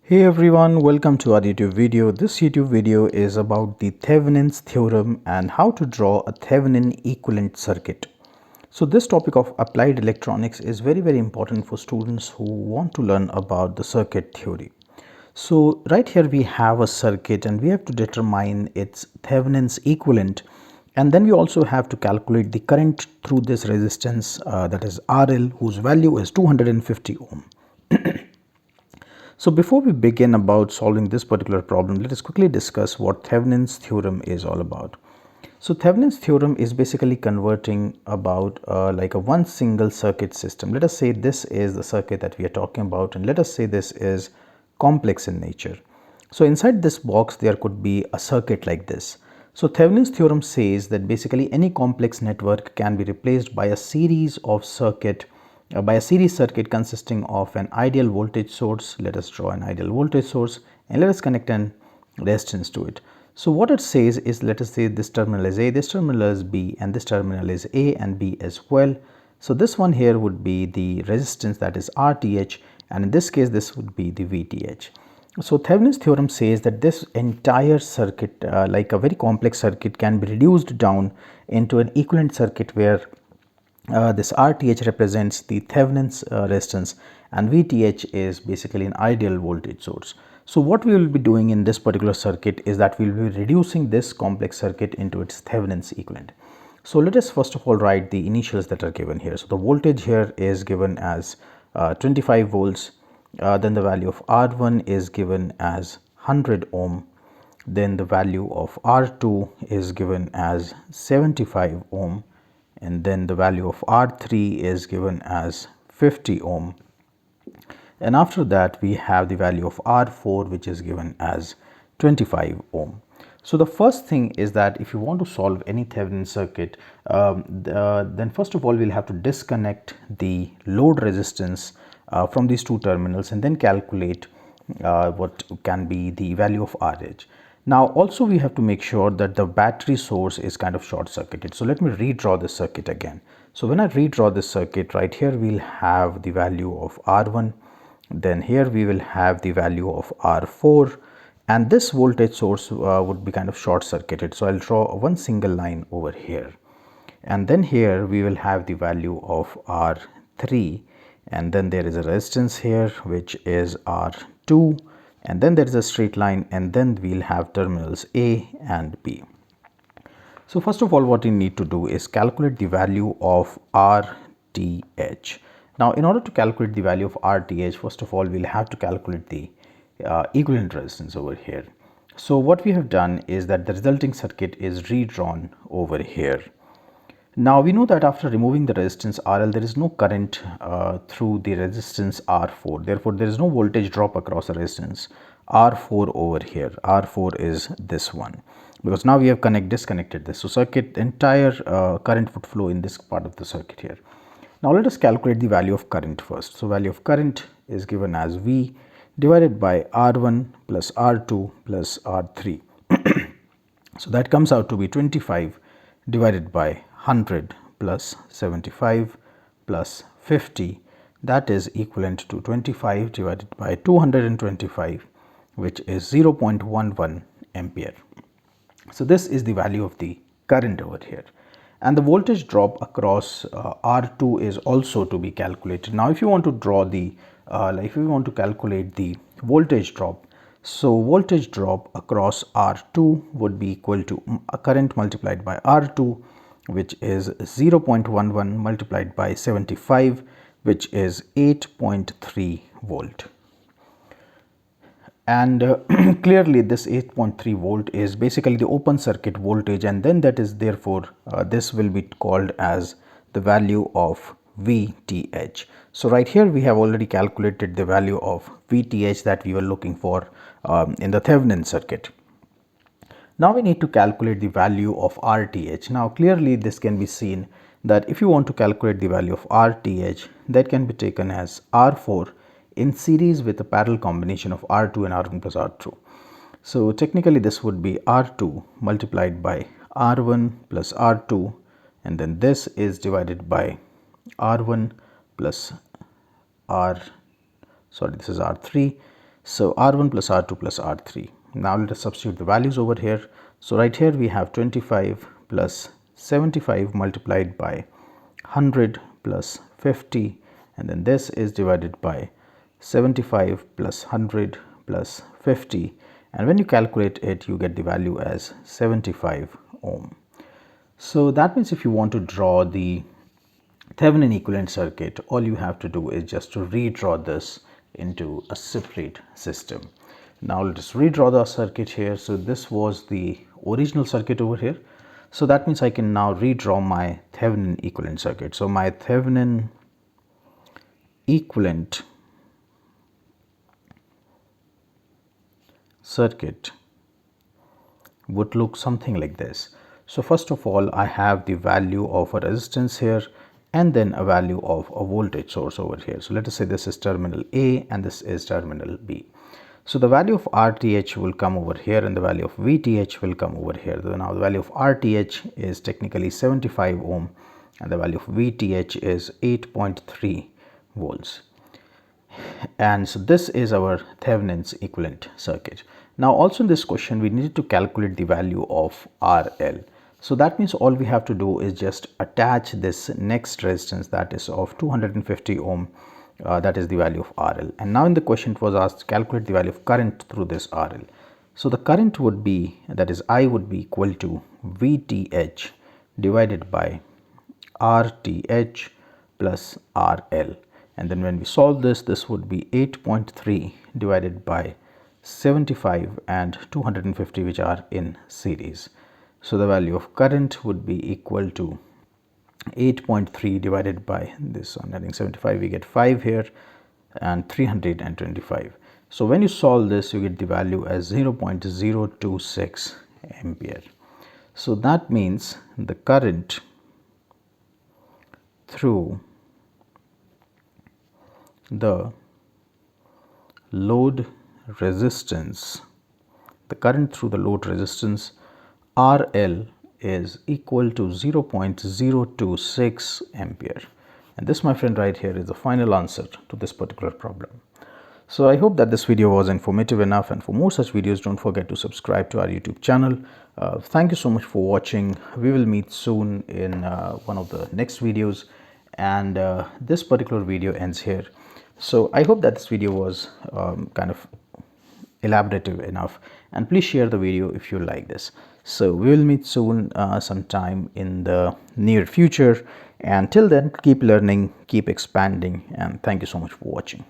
Hey everyone, welcome to our YouTube video. This YouTube video is about the Thevnin's theorem and how to draw a Thevenin equivalent circuit. So this topic of applied electronics is very important for students who want to learn about the circuit theory. So right here we have a circuit and we have to determine its Thevenin's equivalent, and then we also have to calculate the current through this resistance, that is RL, whose value is 250 ohm. So before we begin about solving this particular problem, let us quickly discuss what Thevenin's theorem is all about. So Thevenin's theorem is basically converting about like a one single circuit system. Let us say this is the circuit that we are talking about, and let us say this is complex in nature. So inside this box there could be a circuit like this. So Thevenin's theorem says that basically any complex network can be replaced by a series circuit consisting of an ideal voltage source. Let us draw an ideal voltage source and let us connect an resistance to it. So what it says is, let us say this terminal is A, this terminal is B, and this terminal is A and B as well. So this one here would be the resistance, that is RTH, and in this case this would be the VTH. So Thevenin's theorem says that this entire circuit, like a very complex circuit, can be reduced down into an equivalent circuit where this RTH represents the Thevenin's resistance and VTH is basically an ideal voltage source. So what we will be doing in this particular circuit is that we will be reducing this complex circuit into its Thevenin's equivalent. So let us first of all write the initials that are given here. So the voltage here is given as 25 volts, then the value of R1 is given as 100 ohm, then the value of R2 is given as 75 ohm, and then the value of R3 is given as 50 ohm, and after that we have the value of R4 which is given as 25 ohm. So the first thing is that if you want to solve any Thevenin circuit, then first of all we'll have to disconnect the load resistance from these two terminals and then calculate what can be the value of RH. Now also we have to make sure that the battery source is kind of short circuited. So let me redraw this circuit again. So when I redraw this circuit, right here we'll have the value of R1, then here we will have the value of R4, and this voltage source would be kind of short circuited. So I'll draw one single line over here, and then here we will have the value of R3, and then there is a resistance here which is R2, and then there is a straight line, and then we'll have terminals A and B. So first of all what we need to do is calculate the value of RTH. Now in order to calculate the value of RTH, first of all we'll have to calculate the equivalent resistance over here. So what we have done is that the resulting circuit is redrawn over here. Now we know that after removing the resistance RL, there is no current through the resistance R4. Therefore, there is no voltage drop across the resistance R4 over here. R4 is this one, because now we have disconnected this. So circuit entire current would flow in this part of the circuit here. Now let us calculate the value of current first. So value of current is given as V divided by R1 plus R2 plus R3. So that comes out to be 25 divided by 100 plus 75 plus 50, that is equivalent to 25 divided by 225, which is 0.11 ampere. So this is the value of the current over here, and the voltage drop across R2 is also to be calculated. Now if you want to draw the if you want to calculate the voltage drop, so voltage drop across R2 would be equal to current multiplied by R2, which is 0.11 multiplied by 75, which is 8.3 volt. And clearly this 8.3 volt is basically the open circuit voltage, and then that is therefore this will be called as the value of VTH. So right here we have already calculated the value of VTH that we were looking for in the Thevenin circuit. Now we need to calculate the value of RTH. Now clearly this can be seen that if you want to calculate the value of RTH, that can be taken as R4 in series with a parallel combination of R2 and R1 plus R2. So technically this would be R2 multiplied by R1 plus R2, and then this is divided by R1 plus this is R3, So R1 plus R2 plus R3. Now let us substitute the values over here. So right here we have 25 plus 75 multiplied by 100 plus 50, and then this is divided by 75 plus 100 plus 50, and when you calculate it you get the value as 75 ohm. So that means if you want to draw the Thevnin equivalent circuit, all you have to do is just to redraw this into a separate system. Now let us redraw the circuit here. So this was the original circuit over here. So that means I can now redraw my Thevnin equivalent circuit. So my Thevnin equivalent circuit would look something like this. So first of all, I have the value of a resistance here and then a value of a voltage source over here. So let us say this is terminal A and this is terminal B. So the value of RTH will come over here and the value of VTH will come over here. So now the value of RTH is technically 75 ohm and the value of VTH is 8.3 volts. And so this is our Thevenin's equivalent circuit. Now also in this question we needed to calculate the value of RL. So that means all we have to do is just attach this next resistance, that is of 250 ohm, that is the value of RL. And now in the question it was asked to calculate the value of current through this RL. So the current would be, that is I would be equal to VTH divided by RTH plus RL. And then when we solve this, this would be 8.3 divided by 75 and 250, which are in series. So the value of current would be equal to 8.3 divided by this one, adding 75, we get 5 here and 325. So when you solve this, you get the value as 0.026 ampere. So that means the current through the load resistance, RL is equal to 0.026 ampere. And this, my friend, right here is the final answer to this particular problem. So I hope that this video was informative enough, and for more such videos don't forget to subscribe to our YouTube channel. Thank you so much for watching. We will meet soon in one of the next videos, and this particular video ends here. So I hope that this video was kind of elaborative enough, and please share the video if you like this. So we will meet soon sometime in the near future, and till then keep learning, keep expanding, and thank you so much for watching.